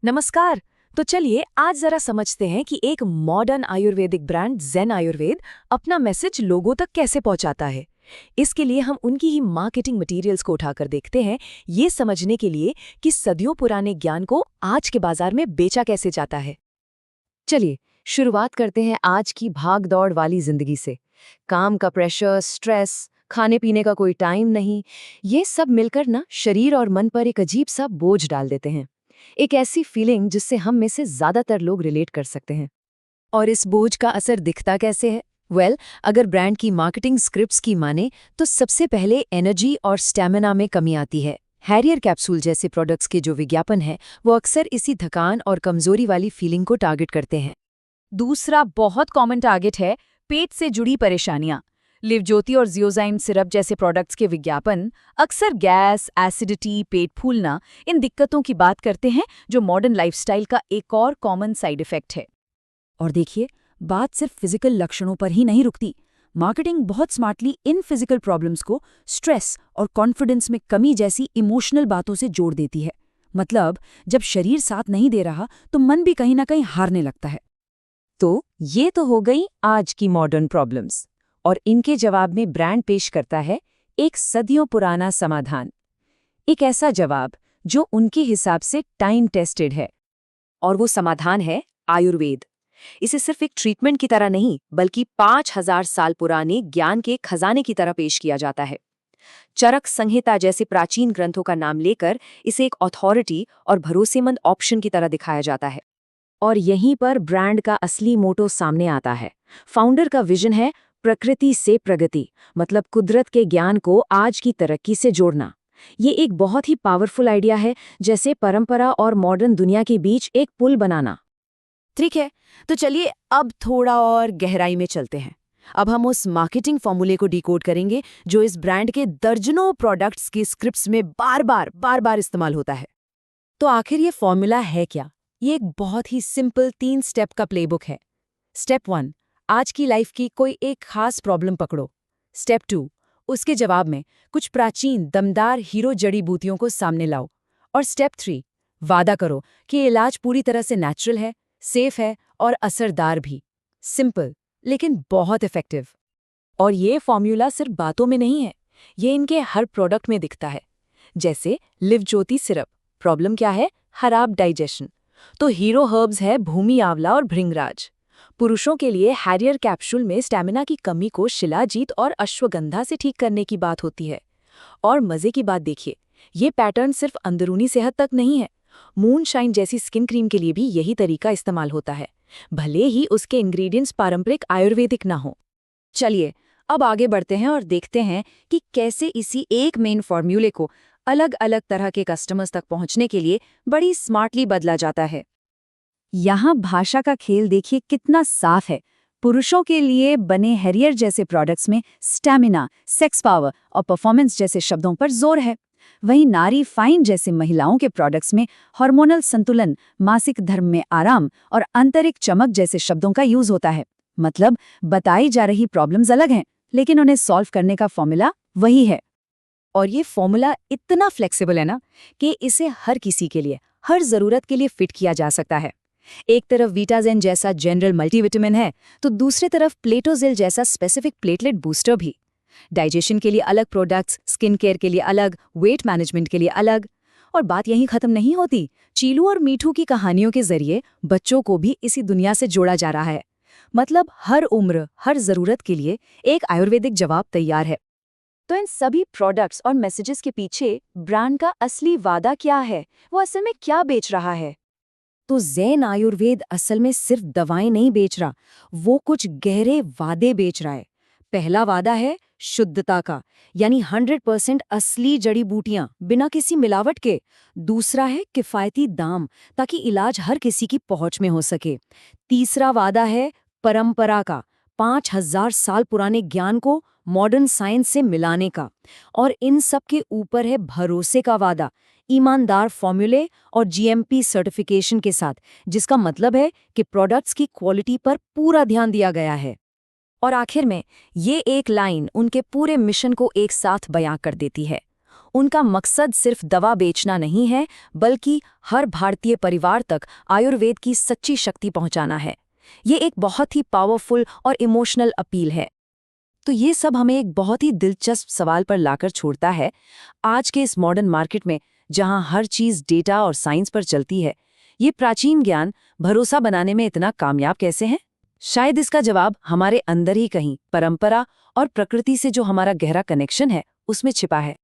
नमस्कार। तो चलिए आज जरा समझते हैं कि एक modern Ayurvedic brand Zen Ayurveda अपना मैसेज लोगों तक कैसे पहुंचाता है। इसके लिए हम उनकी ही मार्केटिंग मटेरियल्स को उठाकर देखते हैं, ये समझने के लिए कि सदियों पुराने ज्ञान को आज के बाजार में बेचा कैसे जाता है। चलिए शुरुआत करते हैं आज की भाग दौड़ वाली जिंदगी से। काम का प्रेशर, स्ट्रेस, खाने पीने का कोई टाइम नहीं, ये सब मिलकर ना शरीर और मन पर एक अजीब सा बोझ डाल देते हैं। एक ऐसी फीलिंग जिससे हम में से ज्यादातर लोग रिलेट कर सकते हैं। और इस बोझ का असर दिखता कैसे है? अगर ब्रांड की मार्केटिंग स्क्रिप्ट्स की माने तो सबसे पहले एनर्जी और स्टैमिना में कमी आती है। हैरियर कैप्सूल जैसे प्रोडक्ट्स के जो विज्ञापन है वो अक्सर इसी थकान और कमजोरी वाली फीलिंग को टारगेट करते हैं। दूसरा बहुत कॉमन टारगेट है पेट से जुड़ी परेशानियां। लिवज्योति और जियोजाइम सिरप जैसे प्रोडक्ट्स के विज्ञापन अक्सर गैस, एसिडिटी, पेट फूलना, इन दिक्कतों की बात करते हैं, जो मॉडर्न लाइफस्टाइल का एक और कॉमन साइड इफेक्ट है। और देखिए, बात सिर्फ फिजिकल लक्षणों पर ही नहीं रुकती। मार्केटिंग बहुत स्मार्टली इन फिजिकल प्रॉब्लम्स को स्ट्रेस और कॉन्फिडेंस में कमी जैसी इमोशनल बातों से जोड़ देती है। मतलब जब शरीर साथ नहीं दे रहा तो मन भी कहीं ना कहीं हारने लगता है। तो ये तो हो गई आज की मॉडर्न प्रॉब्लम्स, और इनके जवाब में ब्रांड पेश करता है एक सदियों पुराना समाधान। एक ऐसा जवाब जो उनके हिसाब से टाइम टेस्टेड है। और वो समाधान है आयुर्वेद। इसे सिर्फ एक ट्रीटमेंट की तरह नहीं, बल्कि 5000 साल पुराने ज्ञान के खजाने की तरह पेश किया जाता है। चरक संहिता जैसे प्राचीन ग्रंथों का नाम लेकर इसे एक अथॉरिटी और भरोसेमंद ऑप्शन की तरह दिखाया जाता है। और यहीं पर ब्रांड का असली मोटो सामने आता है। फाउंडर का विजन है प्रकृति से प्रगति, मतलब कुदरत के ज्ञान को आज की तरक्की से जोड़ना। ये एक बहुत ही पावरफुल आइडिया है, जैसे परंपरा और मॉडर्न दुनिया के बीच एक पुल बनाना। ठीक है, तो चलिए अब थोड़ा और गहराई में चलते हैं। अब हम उस मार्केटिंग फॉर्मूले को डिकोड करेंगे जो इस ब्रांड के दर्जनों प्रोडक्ट्स की स्क्रिप्ट्स में बार बार इस्तेमाल होता है। तो आखिर ये फॉर्मूला है क्या? ये एक बहुत ही सिंपल 3 स्टेप का प्लेबुक है। स्टेप 1, आज की लाइफ की कोई एक खास प्रॉब्लम पकड़ो। स्टेप 2, उसके जवाब में कुछ प्राचीन दमदार हीरो जड़ी बूटियों को सामने लाओ। और स्टेप 3, वादा करो कि इलाज पूरी तरह से नेचुरल है, सेफ है और असरदार भी। सिंपल लेकिन बहुत इफेक्टिव। और ये फॉर्मूला सिर्फ बातों में नहीं है, ये इनके हर प्रोडक्ट में दिखता है। जैसे लिवज्योति सिरप, प्रॉब्लम क्या है? खराब डाइजेशन। तो हीरो हर्ब्स है भूमि आंवला और भृंगराज। पुरुषों के लिए हैरियर कैप्सूल में स्टैमिना की कमी को शिलाजीत और अश्वगंधा से ठीक करने की बात होती है। और मजे की बात देखिए, ये पैटर्न सिर्फ अंदरूनी सेहत तक नहीं है। मूनशाइन जैसी स्किन क्रीम के लिए भी यही तरीका इस्तेमाल होता है, भले ही उसके इंग्रेडिएंट्स पारंपरिक आयुर्वेदिक ना हो। चलिए अब आगे बढ़ते हैं और देखते हैं कि कैसे इसी एक मेन फॉर्मूले को अलग अलग तरह के कस्टमर्स तक पहुंचने के लिए बड़ी स्मार्टली बदला जाता है। यहाँ भाषा का खेल देखिए कितना साफ है। पुरुषों के लिए बने हैरियर जैसे प्रोडक्ट्स में स्टैमिना, सेक्स पावर और परफॉर्मेंस जैसे शब्दों पर जोर है। वहीं नारी फाइन जैसे महिलाओं के प्रोडक्ट्स में हार्मोनल संतुलन, मासिक धर्म में आराम और आंतरिक चमक जैसे शब्दों का यूज होता है। मतलब बताई जा रही प्रॉब्लम्स अलग हैं, लेकिन उन्हें सॉल्व करने का फॉर्मूला वही है। और ये फॉर्मूला इतना फ्लेक्सिबल है ना कि इसे हर किसी के लिए, हर जरूरत के लिए फिट किया जा सकता है। एक तरफ वीटाजेन जैसा जनरल मल्टीविटामिन है, तो दूसरी तरफ प्लेटोजिल जैसा स्पेसिफिक प्लेटलेट बूस्टर भी। डाइजेशन के लिए अलग प्रोडक्ट्स, स्किन केयर के लिए अलग, वेट मैनेजमेंट के लिए अलग। और बात यहीं खत्म नहीं होती। चीलू और मीठू की कहानियों के जरिए बच्चों को भी इसी दुनिया से जोड़ा जा रहा है। मतलब हर उम्र, हर जरूरत के लिए एक आयुर्वेदिक जवाब तैयार है। तो इन सभी प्रोडक्ट्स और मैसेजेस के पीछे ब्रांड का असली वादा क्या है? वो असल में क्या बेच रहा है? तो ज़ेन आयुर्वेद असल में सिर्फ दवाएं नहीं बेच रहा, वो कुछ गहरे वादे बेच रहा है। पहला वादा है शुद्धता का, यानी 100% असली जड़ी बूटियां बिना किसी मिलावट के। दूसरा है किफायती दाम, ताकि इलाज हर किसी की पहुंच में हो सके। तीसरा वादा है परंपरा का, 5000 साल पुराने ज्ञान को मॉडर्न साइंस से मिलाने का। और इन सब के ऊपर है भरोसे का वादा, ईमानदार फॉर्मूले और जीएमपी सर्टिफिकेशन के साथ, जिसका मतलब है कि प्रोडक्ट्स की क्वालिटी पर पूरा ध्यान दिया गया है। और आखिर में ये एक लाइन उनके पूरे मिशन को एक साथ बयां कर देती है। उनका मकसद सिर्फ दवा बेचना नहीं है, बल्कि हर भारतीय परिवार तक आयुर्वेद की सच्ची शक्ति पहुंचाना है। ये एक बहुत ही पावरफुल और इमोशनल अपील है। तो ये सब हमें एक बहुत ही दिलचस्प सवाल पर लाकर छोड़ता है। आज के इस मॉडर्न मार्केट में, जहां हर चीज डेटा और साइंस पर चलती है, ये प्राचीन ज्ञान भरोसा बनाने में इतना कामयाब कैसे है? शायद इसका जवाब हमारे अंदर ही कहीं परंपरा और प्रकृति से जो हमारा गहरा कनेक्शन है, उसमें छिपा है।